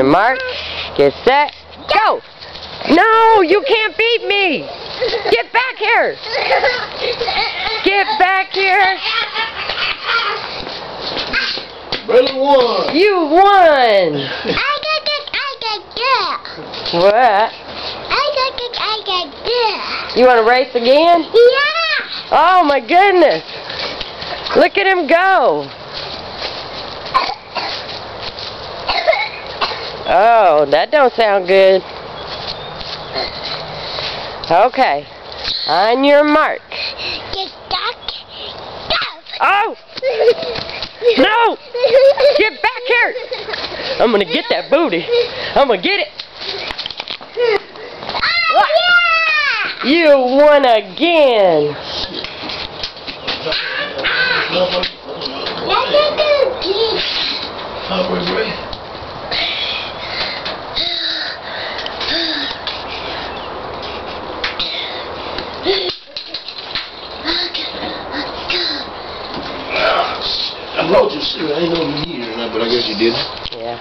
Mark, get set, go! No, you can't beat me! Get back here! Get back here! Brother won! You won! What? You want to race again? Yeah! Oh my goodness! Look at him go! Oh, that don't sound good. Okay. On your mark. Get back. Go! Oh! No! Get back here! I'm gonna get that booty. I'm gonna get it. Oh, yeah! You won again. I wrote you, I ain't know you here, but I guess you did. Yeah.